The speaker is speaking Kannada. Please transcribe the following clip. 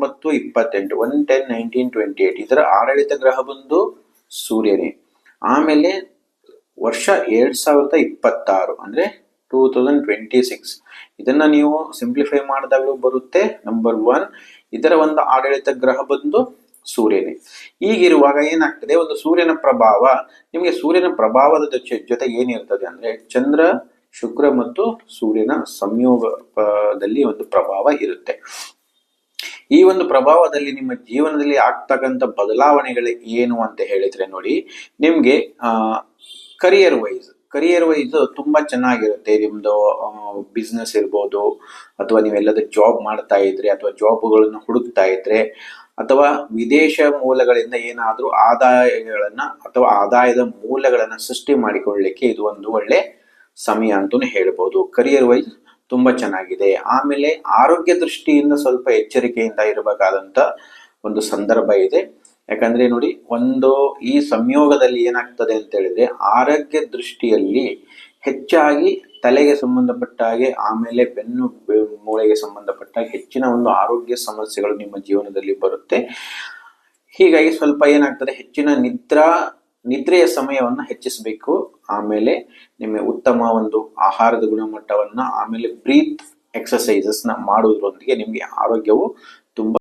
19, 28 1, 10, 19, 28 ಇದರ ಆಡಳಿತ ಗ್ರಹ ಬಂದು ಸೂರ್ಯನೇ. ಆಮೇಲೆ ವರ್ಷ 2026 ಅಂದ್ರೆ 2026 ಇದನ್ನ ನೀವು ಸಿಂಪ್ಲಿಫೈ ಮಾಡಿದಾಗಲೂ ಬರುತ್ತೆ. ನಂಬರ್ 1 ಇದರ ಒಂದು ಆಡಳಿತ ಗ್ರಹ ಬಂದು ಸೂರ್ಯನೇ. ಈಗಿರುವಾಗ ಏನಾಗ್ತದೆ, ಒಂದು ಸೂರ್ಯನ ಪ್ರಭಾವ, ನಿಮಗೆ ಸೂರ್ಯನ ಪ್ರಭಾವದ ಜೊತೆ ಏನಿರ್ತದೆ ಅಂದ್ರೆ ಚಂದ್ರ, ಶುಕ್ರ ಮತ್ತು ಸೂರ್ಯನ ಸಂಯೋಗದಲ್ಲಿ ಒಂದು ಪ್ರಭಾವ ಇರುತ್ತೆ. ಈ ಒಂದು ಪ್ರಭಾವದಲ್ಲಿ ನಿಮ್ಮ ಜೀವನದಲ್ಲಿ ಆಗ್ತಕ್ಕಂಥ ಬದಲಾವಣೆಗಳು ಏನು ಅಂತ ಹೇಳಿದ್ರೆ ನೋಡಿ, ನಿಮ್ಗೆ ಕರಿಯರ್ ವೈಸ್ ತುಂಬಾ ಚೆನ್ನಾಗಿರುತ್ತೆ. ನಿಮ್ದು ಬಿಸ್ನೆಸ್ ಇರ್ಬೋದು, ಅಥವಾ ನೀವೆಲ್ಲದ ಜಾಬ್ ಮಾಡ್ತಾ ಇದ್ರೆ, ಅಥವಾ ಜಾಬ್ಗಳನ್ನು ಹುಡುಕ್ತಾ ಇದ್ರೆ, ಅಥವಾ ವಿದೇಶ ಮೂಲಗಳಿಂದ ಏನಾದ್ರೂ ಆದಾಯಗಳನ್ನ ಅಥವಾ ಆದಾಯದ ಮೂಲಗಳನ್ನ ಸೃಷ್ಟಿ ಮಾಡಿಕೊಳ್ಳಲಿಕ್ಕೆ ಇದು ಒಂದು ಒಳ್ಳೆ ಸಮಯ ಅಂತಾನೆ ಹೇಳ್ಬೋದು. ಕರಿಯರ್ ವೈಸ್ ತುಂಬಾ ಚೆನ್ನಾಗಿದೆ. ಆಮೇಲೆ ಆರೋಗ್ಯ ದೃಷ್ಟಿಯಿಂದ ಸ್ವಲ್ಪ ಎಚ್ಚರಿಕೆಯಿಂದ ಇರಬೇಕಾದಂತ ಒಂದು ಸಂದರ್ಭ ಇದೆ. ಯಾಕಂದ್ರೆ ನೋಡಿ, ಈ ಸಂಯೋಗದಲ್ಲಿ ಏನಾಗ್ತದೆ ಅಂತ ಹೇಳಿದ್ರೆ, ಆರೋಗ್ಯ ದೃಷ್ಟಿಯಲ್ಲಿ ಹೆಚ್ಚಾಗಿ ತಲೆಗೆ ಸಂಬಂಧಪಟ್ಟ ಹಾಗೆ, ಆಮೇಲೆ ಬೆನ್ನು ಮೂಳೆಗೆ ಸಂಬಂಧಪಟ್ಟ ಹೆಚ್ಚಿನ ಒಂದು ಆರೋಗ್ಯ ಸಮಸ್ಯೆಗಳು ನಿಮ್ಮ ಜೀವನದಲ್ಲಿ ಬರುತ್ತೆ. ಹೀಗಾಗಿ ಸ್ವಲ್ಪ ಏನಾಗ್ತದೆ, ಹೆಚ್ಚಿನ ನಿದ್ರೆಯ ಸಮಯವನ್ನ ಹೆಚ್ಚಿಸಬೇಕು. ಆಮೇಲೆ ನಿಮ್ಮ ಉತ್ತಮ ಒಂದು ಆಹಾರದ ಗುಣಮಟ್ಟವನ್ನ, ಆಮೇಲೆ ಬ್ರೀತ್ ಎಕ್ಸರ್ಸೈಸಸ್ ನ ಮಾಡುವುದರೊಂದಿಗೆ ನಿಮಗೆ ಆರೋಗ್ಯವು ತುಂಬಾ